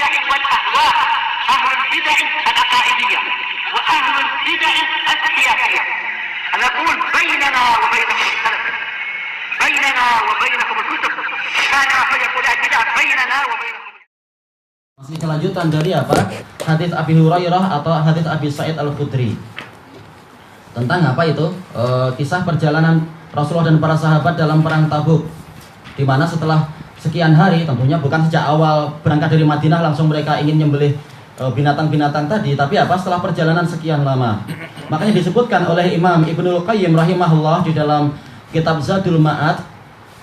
البدع والأهواء، أهل البدع العقائدية وأهل البدع السياسية. نقول بيننا وبينكم السلف، بيننا وبينكم الكتب، كان فيقول البدع بيننا وبينكم. Masih kelanjutan dari apa? Hadis Abi Hurairah atau hadis Abi Sa'id Al-Khudri. Tentang apa itu? Kisah perjalanan Rasulullah dan para sahabat dalam perang Tabuk. Di mana setelah sekian hari, tentunya bukan sejak awal berangkat dari Madinah langsung mereka ingin nyembelih binatang-binatang tadi, tapi apa? Setelah perjalanan sekian lama. Makanya disebutkan oleh Imam Ibnul Qayyim rahimahullah di dalam kitab Zadul Ma'ad.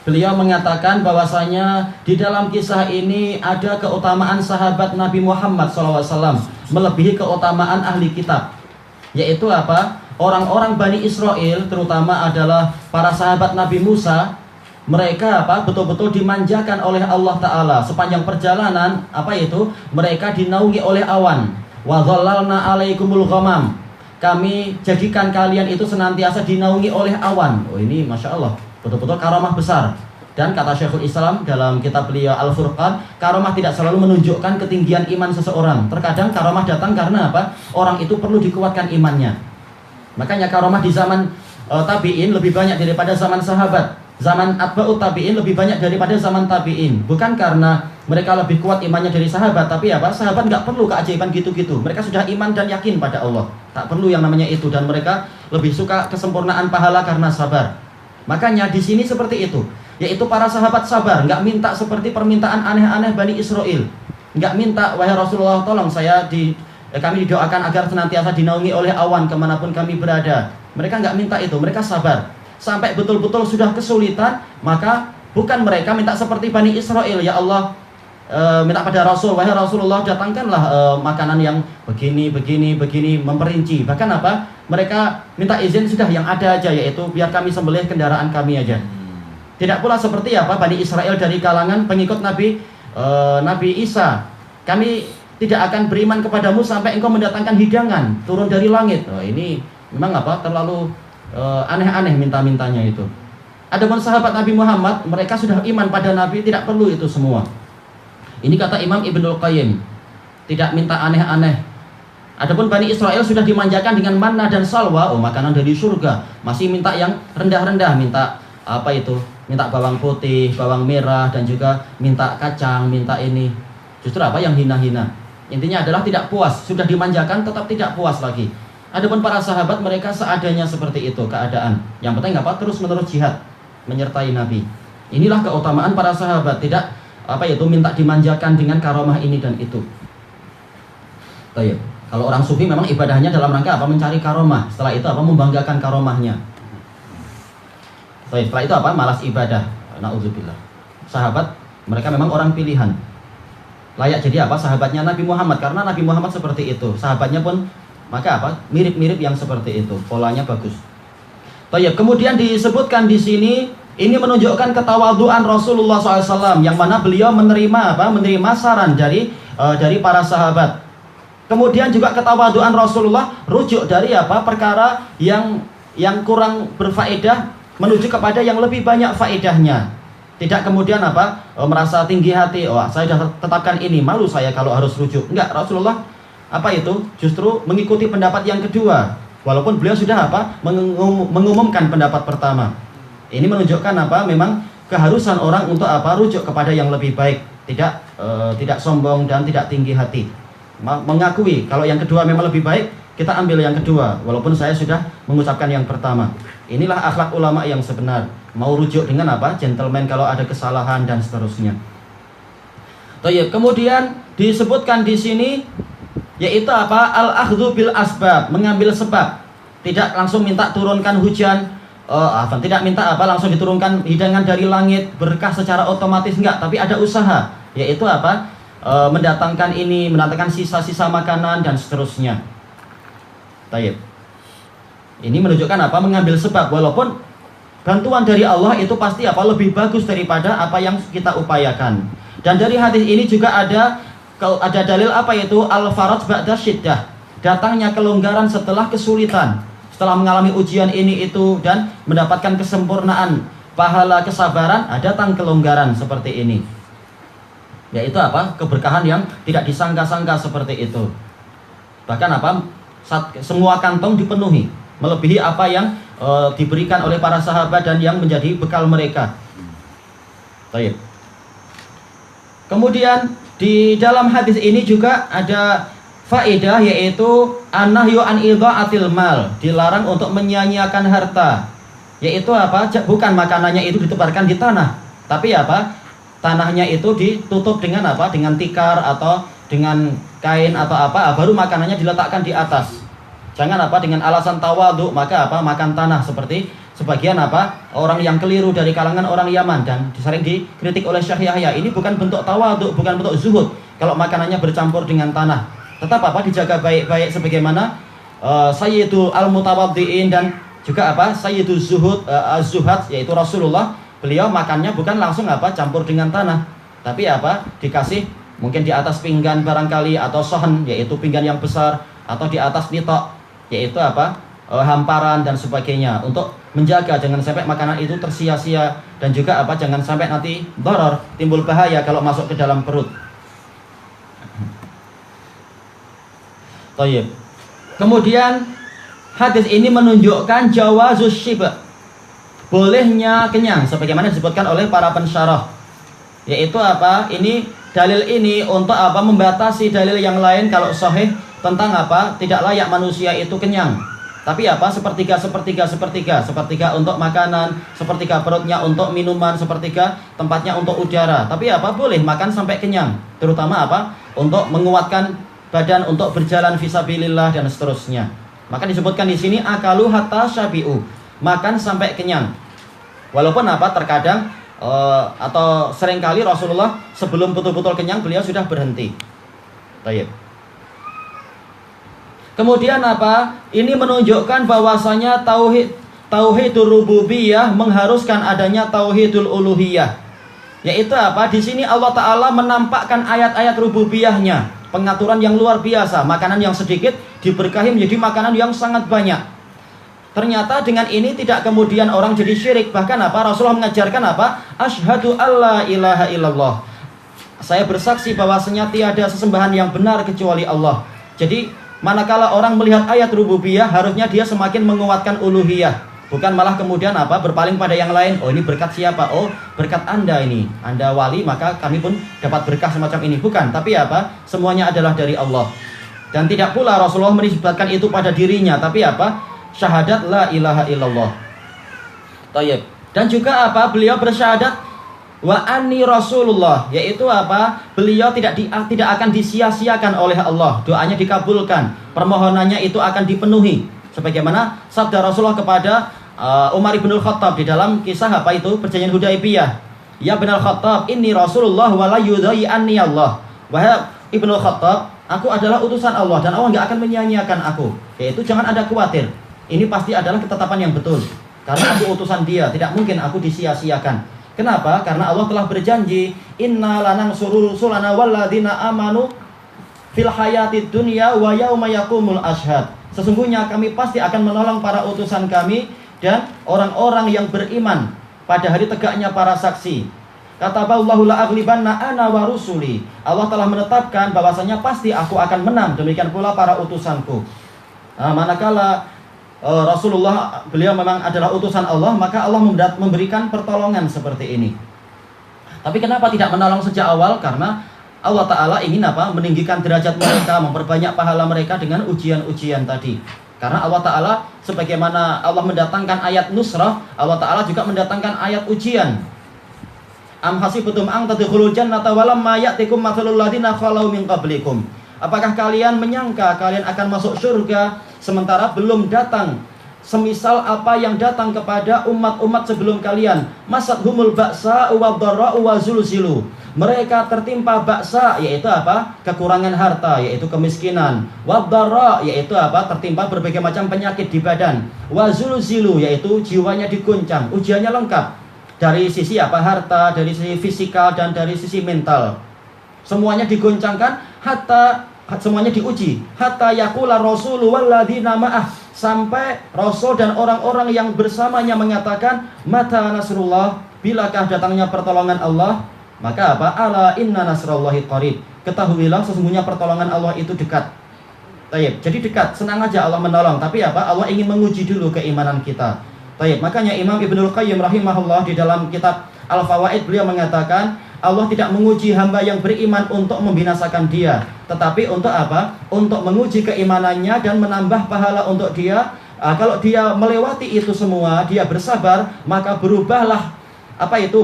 Beliau mengatakan bahwasanya di dalam kisah ini ada keutamaan sahabat Nabi Muhammad SAW melebihi keutamaan ahli kitab. Yaitu apa? Orang-orang Bani Israel terutama adalah para sahabat Nabi Musa. Mereka apa? Betul-betul dimanjakan oleh Allah Ta'ala sepanjang perjalanan. Apa itu? Mereka dinaungi oleh awan. Wa dhallalna alaikumul ghamam. Kami jadikan kalian itu senantiasa dinaungi oleh awan. Oh, ini Masya Allah, betul-betul karamah besar. Dan kata Syekhul Islam dalam kitab beliau Al-Furqan, karamah tidak selalu menunjukkan ketinggian iman seseorang. Terkadang karamah datang karena apa? Orang itu perlu dikuatkan imannya. Makanya karamah di zaman tabi'in lebih banyak daripada zaman sahabat. Zaman atba'ut tabi'in lebih banyak daripada zaman tabi'in. Bukan karena mereka lebih kuat imannya dari sahabat, tapi apa? Sahabat nggak perlu keajaiban gitu-gitu. Mereka sudah iman dan yakin pada Allah. Tak perlu yang namanya itu. Dan mereka lebih suka kesempurnaan pahala karena sabar. Makanya di sini seperti itu, yaitu para sahabat sabar, nggak minta seperti permintaan aneh-aneh Bani Israel, nggak minta wahai Rasulullah tolong kami didoakan agar senantiasa dinaungi oleh awan kemanapun kami berada. Mereka nggak minta itu, mereka sabar sampai betul-betul sudah kesulitan, maka bukan mereka minta seperti Bani Israel, ya Allah minta pada Rasul, wahai Rasulullah datangkanlah makanan yang begini, memperinci. Bahkan apa? Mereka minta izin sudah yang ada aja, yaitu biar kami sembelih kendaraan kami aja. Tidak pula seperti apa Bani Israel dari kalangan pengikut Nabi Isa. Kami tidak akan beriman kepadamu sampai engkau mendatangkan hidangan turun dari langit. Oh, ini memang apa? Terlalu aneh-aneh minta-mintanya itu. Adapun sahabat Nabi Muhammad, mereka sudah iman pada Nabi, tidak perlu itu semua. Ini kata Imam Ibnul Qayyim, tidak minta aneh-aneh. Adapun Bani Israel sudah dimanjakan dengan manna dan salwa, makanan dari surga, masih minta yang rendah-rendah, minta apa itu? Minta bawang putih, bawang merah, dan juga minta kacang, minta ini. Justru apa? Yang hina-hina. Intinya adalah tidak puas, sudah dimanjakan tetap tidak puas lagi. Adapun para sahabat, mereka seadanya seperti itu keadaan. Yang penting apa? Terus-menerus jihad menyertai Nabi. Inilah keutamaan para sahabat, tidak apa itu minta dimanjakan dengan karamah ini dan itu. Baik. Kalau orang sufi memang ibadahnya dalam rangka apa? Mencari karamah. Setelah itu apa? Membanggakan karamahnya. Baik. Setelah itu apa? Malas ibadah. Na'udzubillah. Sahabat mereka memang orang pilihan. Layak jadi apa? Sahabatnya Nabi Muhammad, karena Nabi Muhammad seperti itu. Sahabatnya pun maka apa? Mirip-mirip yang seperti itu. Polanya bagus. Baik. Kemudian disebutkan di sini, ini menunjukkan ketawaduan Rasulullah SAW, yang mana beliau menerima apa? Menerima saran dari para sahabat. Kemudian juga ketawaduan Rasulullah rujuk dari apa? Perkara yang kurang berfaedah menuju kepada yang lebih banyak faedahnya. Tidak kemudian apa? Merasa tinggi hati, saya sudah tetapkan ini, malu saya kalau harus rujuk. Enggak, Rasulullah apa itu? Justru mengikuti pendapat yang kedua. Walaupun beliau sudah apa? Mengumumkan pendapat pertama. Ini menunjukkan apa? Memang keharusan orang untuk apa? Rujuk kepada yang lebih baik, tidak sombong dan tidak tinggi hati. Mengakui kalau yang kedua memang lebih baik, kita ambil yang kedua walaupun saya sudah mengucapkan yang pertama. Inilah akhlak ulama yang sebenar. Mau rujuk dengan apa? Gentleman kalau ada kesalahan dan seterusnya. Baik, kemudian disebutkan di sini yaitu apa? Al-akhdhu bil asbab, mengambil sebab. Tidak langsung minta turunkan hujan, tidak minta apa? Langsung diturunkan hidangan dari langit, berkah secara otomatis, enggak, tapi ada usaha, yaitu apa? Mendatangkan ini, mendatangkan sisa-sisa makanan dan seterusnya. Baik. Ini menunjukkan apa? Mengambil sebab, walaupun bantuan dari Allah itu pasti apa? Lebih bagus daripada apa yang kita upayakan. Dan dari hadis ini juga ada dalil apa itu? Al-faraj ba'da syiddah. Datangnya kelonggaran setelah kesulitan. Setelah mengalami ujian ini itu dan mendapatkan kesempurnaan pahala kesabaran, datang kelonggaran seperti ini. Yaitu apa? Keberkahan yang tidak disangka-sangka seperti itu. Bahkan apa? Semua kantong dipenuhi, melebihi apa yang diberikan oleh para sahabat dan yang menjadi bekal mereka. Baik. Kemudian di dalam hadis ini juga ada faedah, yaitu an-nahyu an idha'atil mal, dilarang untuk menyia-nyiakan harta. Yaitu apa? Bukan makanannya itu ditebarkan di tanah, tapi apa? Tanahnya itu ditutup dengan apa? Dengan tikar atau dengan kain atau apa? Baru makanannya diletakkan di atas. Jangan apa? Dengan alasan tawadhu, maka apa? Makan tanah, seperti sebagian apa? Orang yang keliru dari kalangan orang Yaman dan sering dikritik oleh Syekh Yahya. Ini bukan bentuk tawadhu, bukan bentuk zuhud. Kalau makanannya bercampur dengan tanah, tetap apa? Dijaga baik-baik sebagaimana Sayyidul Al-Mutawaddi'in dan juga apa? Sayyidul Zuhud Az-Zuhad, yaitu Rasulullah. Beliau makannya bukan langsung apa? Campur dengan tanah, tapi apa? Dikasih mungkin di atas pinggan barangkali, atau sohan, yaitu pinggan yang besar, atau di atas nitok, yaitu apa? Hamparan dan sebagainya, untuk menjaga jangan sampai makanan itu tersia-sia, dan juga apa? Jangan sampai nanti darar, timbul bahaya kalau masuk ke dalam perut. Tayyib. Kemudian hadis ini menunjukkan jawazus syiba, bolehnya kenyang, sebagaimana disebutkan oleh para pensyarah. Yaitu apa? Ini dalil ini untuk apa? Membatasi dalil yang lain kalau sahih tentang apa? Tidak layak manusia itu kenyang. Tapi apa? Sepertiga untuk makanan, sepertiga perutnya untuk minuman, sepertiga tempatnya untuk udara. Tapi apa? Boleh makan sampai kenyang. Terutama apa? Untuk menguatkan badan untuk berjalan fisabilillah dan seterusnya. Maka disebutkan di sini akalu hatta syabi'u, makan sampai kenyang. Walaupun apa? Terkadang atau seringkali Rasulullah sebelum betul-betul kenyang beliau sudah berhenti. Baik. Kemudian apa? Ini menunjukkan bahwasanya tauhidul rububiyah mengharuskan adanya tauhidul uluhiyah. Yaitu apa? Di sini Allah Ta'ala menampakkan ayat-ayat rububiyahnya, pengaturan yang luar biasa. Makanan yang sedikit diberkahi menjadi makanan yang sangat banyak. Ternyata dengan ini tidak kemudian orang jadi syirik. Bahkan apa? Rasulullah mengajarkan apa? Asyhadu alla ilaha illallah, saya bersaksi bahwasanya tiada sesembahan yang benar kecuali Allah. Jadi manakala orang melihat ayat rububiyah, harusnya dia semakin menguatkan uluhiyah, bukan malah kemudian apa? Berpaling pada yang lain. Oh, ini berkat siapa? Oh, berkat Anda ini. Anda wali, maka kami pun dapat berkah semacam ini. Bukan, tapi apa? Semuanya adalah dari Allah. Dan tidak pula Rasulullah menisbatkan itu pada dirinya, tapi apa? Syahadat la ilaha illallah. Tayyib. Dan juga apa? Beliau bersyahadat wa anni Rasulullah, yaitu apa? Beliau tidak akan disia-siakan oleh Allah. Doanya dikabulkan, permohonannya itu akan dipenuhi. Sebagaimana sabda Rasulullah kepada Umar ibn Khattab di dalam kisah apa itu? Perjanjian Hudaibiyah. Ya bin Khattab, inni Rasulullah wa la yudai anni Allah. Wahai Ibnu Khattab, aku adalah utusan Allah dan Allah nggak akan menyia-nyiakan aku. Yaitu jangan ada khawatir. Ini pasti adalah ketetapan yang betul. Karena aku utusan Dia, tidak mungkin aku disia-siakan. Kenapa? Karena Allah telah berjanji, inna lanansuru rusulana walladzina amanu fil hayatid dunya wa yauma yaqumul ashhad. Sesungguhnya kami pasti akan menolong para utusan kami dan orang-orang yang beriman pada hari tegaknya para saksi. Kataballahu la aghlibanna ana wa rusuli. Allah telah menetapkan bahwasanya pasti aku akan menang, demikian pula para utusanku. Manakala Rasulullah beliau memang adalah utusan Allah, maka Allah memberikan pertolongan seperti ini. Tapi kenapa tidak menolong sejak awal? Karena Allah Ta'ala ingin apa? Meninggikan derajat mereka, memperbanyak pahala mereka dengan ujian-ujian tadi. Karena Allah Ta'ala sebagaimana Allah mendatangkan ayat nusrah, Allah Ta'ala juga mendatangkan ayat ujian. Am hasibtum an tadkhulul jannata walamma ya'tikum mathalul ladzina khalau min qablikum. Apakah kalian menyangka kalian akan masuk surga sementara belum datang semisal apa yang datang kepada umat-umat sebelum kalian? Masadhumul ba'sa wa dharra'u wa zulzilu. Mereka tertimpa ba'sa, yaitu apa? Kekurangan harta, yaitu kemiskinan. Wa dharra, yaitu apa? Tertimpa berbagai macam penyakit di badan. Wa zulzilu, yaitu jiwanya diguncang. Ujiannya lengkap. Dari sisi apa? Harta, dari sisi fisikal dan dari sisi mental. Semuanya digoncangkan, semuanya diuji. Hatta yaqula rasulu walladzina ma'ah, sampai Rasul dan orang-orang yang bersamanya mengatakan, mata nasrullah, bilakah datangnya pertolongan Allah? Maka apa? Ala inna nasrallahi qarib. Ketahuilah sesungguhnya pertolongan Allah itu dekat. Taib. Jadi dekat, senang aja Allah menolong. Tapi apa? Allah ingin menguji dulu keimanan kita. Taib. Makanya Imam Ibnul Qayyim rahimahullah di dalam kitab Al-Fawaid beliau mengatakan, Allah tidak menguji hamba yang beriman untuk membinasakan dia, tetapi untuk apa? Untuk menguji keimanannya dan menambah pahala untuk dia. Kalau dia melewati itu semua, dia bersabar, maka berubahlah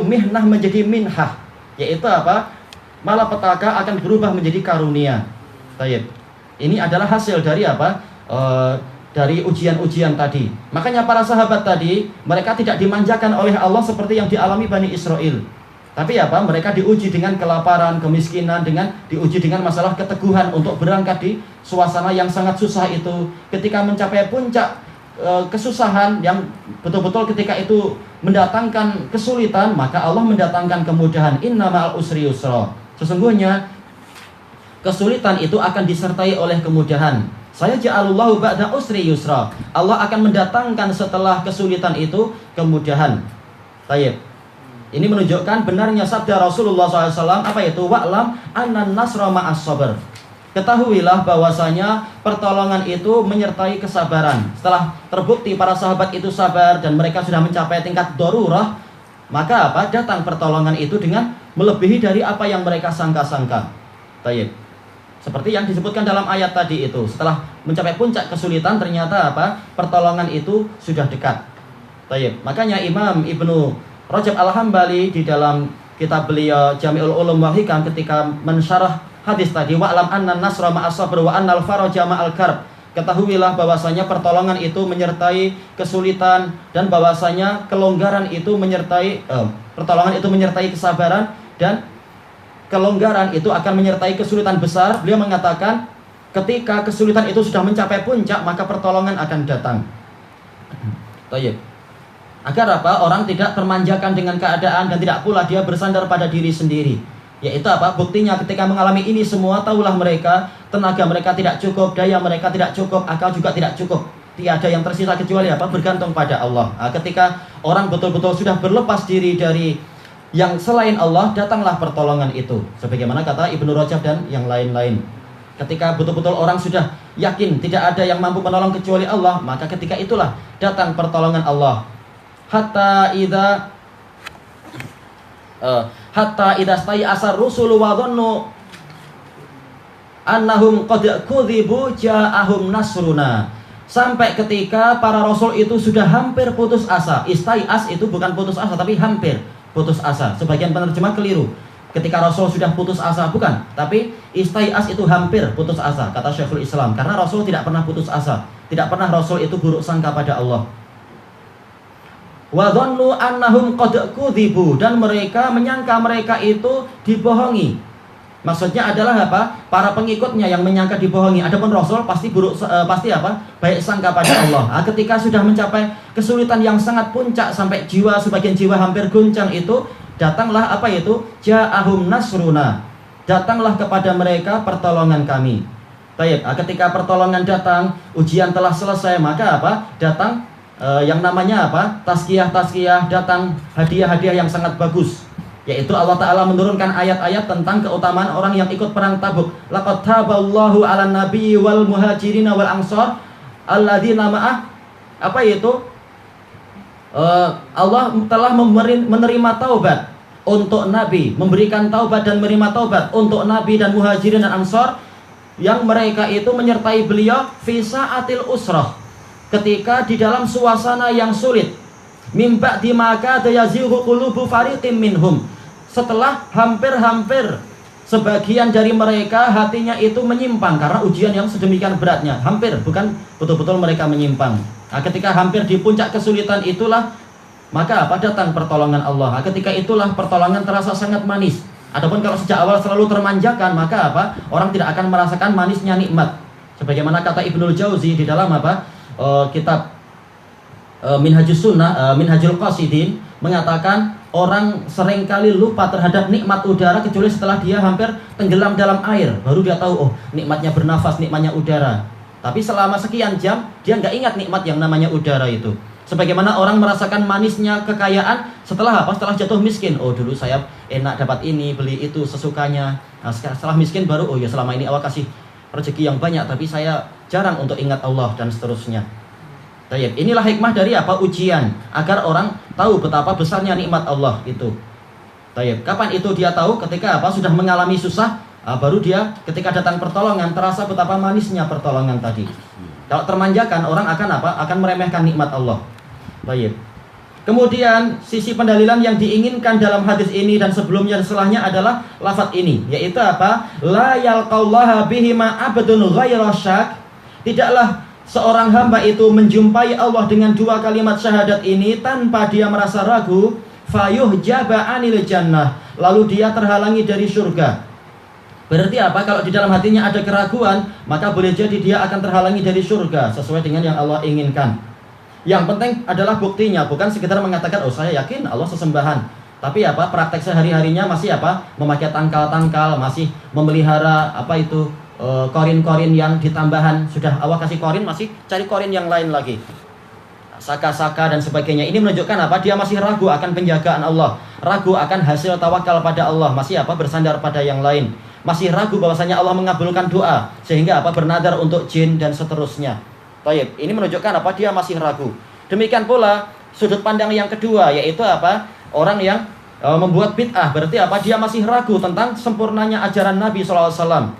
mihnah menjadi minhah, yaitu apa? Malapetaka akan berubah menjadi karunia. Taib. Ini adalah hasil dari apa? Dari ujian-ujian tadi. Makanya para sahabat tadi, mereka tidak dimanjakan oleh Allah seperti yang dialami Bani Israel. Tapi apa? Mereka diuji dengan kelaparan, kemiskinan, diuji dengan masalah keteguhan untuk berangkat di suasana yang sangat susah itu. Ketika mencapai puncak kesusahan yang betul-betul ketika itu mendatangkan kesulitan, maka Allah mendatangkan kemudahan. Inna ma'al usri yusra. Sesungguhnya kesulitan itu akan disertai oleh kemudahan. Saya ja'alullahu ba'da usri yusra. Allah akan mendatangkan setelah kesulitan itu kemudahan. Tayyib. Ini menunjukkan benarnya sabda Rasulullah SAW, wa'lam annan nasra ma'as sabr. Ketahuilah bahwasanya pertolongan itu menyertai kesabaran. Setelah terbukti para sahabat itu sabar dan mereka sudah mencapai tingkat darurah, maka datang pertolongan itu dengan melebihi dari apa yang mereka sangka-sangka. Tayyib. Seperti yang disebutkan dalam ayat tadi itu, setelah mencapai puncak kesulitan ternyata pertolongan itu sudah dekat. Tayyib. Makanya Imam Ibnu Rajab Al-Hambali di dalam kitab beliau Jami'ul Ulum wal Hikam ketika mensyarah hadis tadi, wa'lam anna nasra ma'as sabr wa annal faraja ma'al karb. Ketahuilah bahwasanya pertolongan itu menyertai kesulitan dan bahwasanya kelonggaran itu menyertai pertolongan itu menyertai kesabaran dan kelonggaran itu akan menyertai kesulitan besar. Beliau mengatakan ketika kesulitan itu sudah mencapai puncak, maka pertolongan akan datang. Tayyib. Agar orang tidak termanjakan dengan keadaan dan tidak pula dia bersandar pada diri sendiri. Yaitu buktinya ketika mengalami ini semua, tahulah mereka tenaga mereka tidak cukup, daya mereka tidak cukup, akal juga tidak cukup. Tiada yang tersisa kecuali bergantung pada Allah. Ketika orang betul-betul sudah berlepas diri dari yang selain Allah, datanglah pertolongan itu. Sebagaimana kata Ibnu Rajab dan yang lain-lain. Ketika betul-betul orang sudah yakin tidak ada yang mampu menolong kecuali Allah, maka ketika itulah datang pertolongan Allah. Hatta idza stai'asar rusulu wa dhannu annahum qad kudzibu ja'ahum nasruna. Sampai ketika para rasul itu sudah hampir putus asa. Istai'as itu bukan putus asa tapi hampir putus asa. Sebagian penerjemah keliru. Ketika rasul sudah putus asa, bukan, tapi istai'as itu hampir putus asa, kata Syekhul Islam. Karena rasul tidak pernah putus asa. Tidak pernah rasul itu buruk sangka pada Allah. Wa dhannu annahum qad kudzibu, dan mereka menyangka mereka itu dibohongi. Maksudnya adalah para pengikutnya yang menyangka dibohongi. Adapun Rasul pasti baik sangka pada Allah. Ketika sudah mencapai kesulitan yang sangat puncak sampai sebagian jiwa hampir guncang itu, datanglah ja'ahum nasruna. Datanglah kepada mereka pertolongan kami. Baik, ketika pertolongan datang, ujian telah selesai, maka datang yang namanya tazkiyah, datang hadiah-hadiah yang sangat bagus, yaitu Allah Ta'ala menurunkan ayat-ayat tentang keutamaan orang yang ikut perang Tabuk. Laqad taballahu 'alan nabiyyi wal muhajirin wal ansar alladzina ma'ah. Allah telah menerima taubat untuk Nabi, memberikan taubat dan menerima taubat untuk Nabi dan muhajirin dan ansar yang mereka itu menyertai beliau fi sa'atil usrah, ketika di dalam suasana yang sulit. Mim ba'di ma kada yazighu qulubu fariqin minhum, setelah hampir sebagian dari mereka hatinya itu menyimpang karena ujian yang sedemikian beratnya. Hampir, bukan betul-betul mereka menyimpang. Ketika hampir di puncak kesulitan itulah maka datang pertolongan Allah. Ketika itulah pertolongan terasa sangat manis. Adapun kalau sejak awal selalu termanjakan, maka orang tidak akan merasakan manisnya nikmat. Sebagaimana kata Ibnul Jauzi di dalam kitab Minhajus Sunnah, Minhajul Qasidin, mengatakan orang seringkali lupa terhadap nikmat udara kecuali setelah dia hampir tenggelam dalam air, baru dia tahu nikmatnya bernafas, nikmatnya udara. Tapi selama sekian jam dia nggak ingat nikmat yang namanya udara itu. Sebagaimana orang merasakan manisnya kekayaan setelah apa? Setelah jatuh miskin. Oh, dulu saya enak dapat ini, beli itu sesukanya. Nah, setelah miskin baru, oh ya selama ini Allah kasih rezeki yang banyak, tapi saya jarang untuk ingat Allah dan seterusnya. Tayyib. Inilah hikmah dari apa? Ujian, agar orang tahu betapa besarnya nikmat Allah itu. Tayyib. Kapan itu dia tahu? Ketika apa? Sudah mengalami susah, baru dia ketika datang pertolongan terasa betapa manisnya pertolongan tadi. Kalau termanjakan, orang akan apa? Akan meremehkan nikmat Allah. Baik. Kemudian sisi pendalilan yang diinginkan dalam hadis ini dan sebelumnya dan setelahnya adalah lafaz ini, yaitu apa? La yalqallaha bihima abdun ghairu syak. Tidaklah seorang hamba itu menjumpai Allah dengan dua kalimat syahadat ini tanpa dia merasa ragu, fayuhjaba anil jannah, lalu dia terhalangi dari surga. Berarti apa? Kalau di dalam hatinya ada keraguan, maka boleh jadi dia akan terhalangi dari surga sesuai dengan yang Allah inginkan. Yang penting adalah buktinya, bukan sekedar mengatakan, oh saya yakin Allah sesembahan. Tapi apa? Praktek sehari-harinya masih apa? Memakai tangkal-tangkal, masih memelihara apa itu korin-korin yang ditambahan. Sudah Allah kasih korin, masih cari korin yang lain lagi. Saka-saka dan sebagainya. Ini menunjukkan apa? Dia masih ragu akan penjagaan Allah, ragu akan hasil tawakal pada Allah, masih apa? Bersandar pada yang lain. Masih ragu bahwasanya Allah mengabulkan doa, sehingga apa? Bernadar untuk jin dan seterusnya. Taib. Ini menunjukkan apa? Dia masih ragu. Demikian pula sudut pandang yang kedua, yaitu apa? Orang yang membuat bid'ah. Berarti apa? Dia masih ragu tentang sempurnanya ajaran Nabi SAW.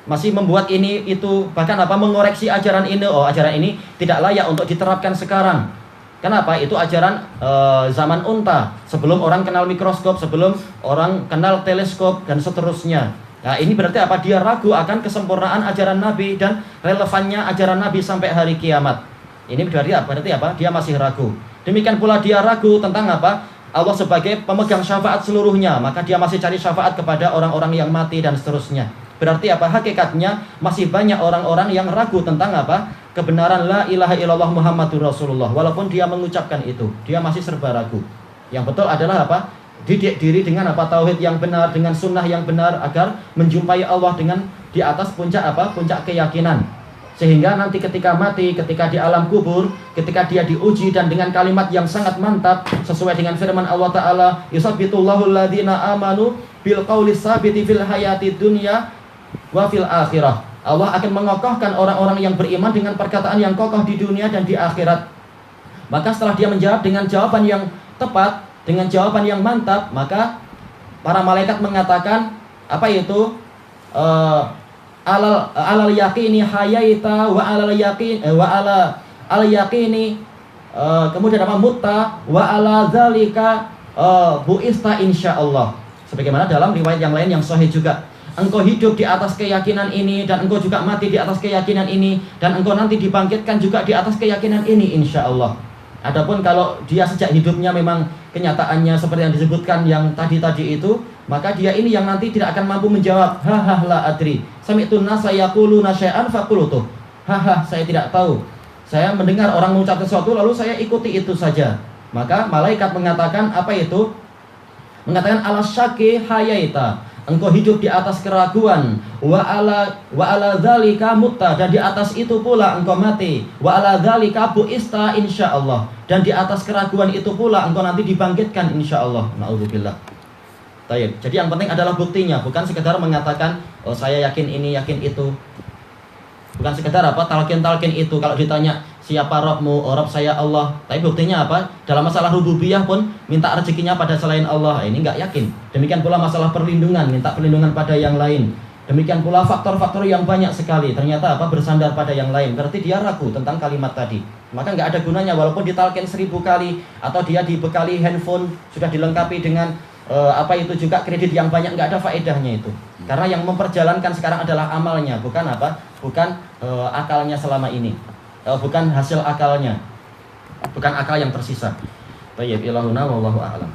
Masih membuat ini itu, bahkan apa? Mengoreksi ajaran ini. Oh, ajaran ini tidak layak untuk diterapkan sekarang. Kenapa? Itu ajaran zaman unta, sebelum orang kenal mikroskop, sebelum orang kenal teleskop dan seterusnya. Nah, ini berarti apa? Dia ragu akan kesempurnaan ajaran Nabi dan relevannya ajaran Nabi sampai hari kiamat. Ini berarti apa? Berarti apa? Dia masih ragu. Demikian pula dia ragu tentang apa? Allah sebagai pemegang syafaat seluruhnya, maka dia masih cari syafaat kepada orang-orang yang mati dan seterusnya. Berarti apa? Hakikatnya masih banyak orang-orang yang ragu tentang apa? Kebenaran la ilaha illallah Muhammadur Rasulullah. Walaupun dia mengucapkan itu, dia masih serba ragu. Yang betul adalah apa? Didik diri dengan apa? Tauhid yang benar, dengan sunnah yang benar, agar menjumpai Allah dengan di atas puncak apa? Puncak keyakinan. Sehingga nanti ketika mati, ketika di alam kubur, ketika dia diuji dan dengan kalimat yang sangat mantap sesuai dengan firman Allah Ta'ala, yusabbitullahu alladhina amanu bil qawli sabiti fil hayati dunya wa fil akhirah. Allah akan mengokohkan orang-orang yang beriman dengan perkataan yang kokoh di dunia dan di akhirat. Maka setelah dia menjawab dengan jawaban yang tepat, dengan jawaban yang mantap, maka para malaikat mengatakan apa itu? Alal yaqini hayaita wa alal yaqin wa ala al yaqini kemudian apa? Mutta wa ala dzalika buista insyaallah. Sebagaimana dalam riwayat yang lain yang sahih juga. Engkau hidup di atas keyakinan ini, dan engkau juga mati di atas keyakinan ini, dan engkau nanti dibangkitkan juga di atas keyakinan ini insyaallah. Adapun kalau dia sejak hidupnya memang kenyataannya seperti yang disebutkan yang tadi itu, maka dia ini yang nanti tidak akan mampu menjawab haha la adri. Sami'tun nasa yaquluna syai'an faqultu. Haha, saya tidak tahu. Saya mendengar orang mengucapkan sesuatu lalu saya ikuti itu saja. Maka malaikat mengatakan apa itu? Mengatakan ala syaki hayaita. Engkau hidup di atas keraguan, wa ala dzalika mutta, dan di atas itu pula engkau mati, wa ala dzalika buista insyaallah, dan di atas keraguan itu pula engkau nanti dibangkitkan insyaallah. Naudzubillah. Taib. Jadi yang penting adalah buktinya, bukan sekedar mengatakan oh saya yakin ini, yakin itu. Bukan sekedar apa talqin itu. Kalau ditanya siapa Rabbmu, oh Rabb saya Allah. Tapi buktinya apa? Dalam masalah rububiyah pun minta rezekinya pada selain Allah. Ini enggak yakin. Demikian pula masalah perlindungan, minta perlindungan pada yang lain. Demikian pula faktor-faktor yang banyak sekali. Ternyata apa? Bersandar pada yang lain. Berarti dia ragu tentang kalimat tadi. Maka enggak ada gunanya walaupun ditalqin 1000 kali, atau dia dibekali handphone sudah dilengkapi dengan apa itu juga kredit yang banyak, enggak ada faedahnya itu. Karena yang memperjalankan sekarang adalah amalnya, bukan apa? Bukan akalnya selama ini. Bukan hasil akalnya, bukan akal yang tersisa. Baik, ilahuna wallahu a'lam.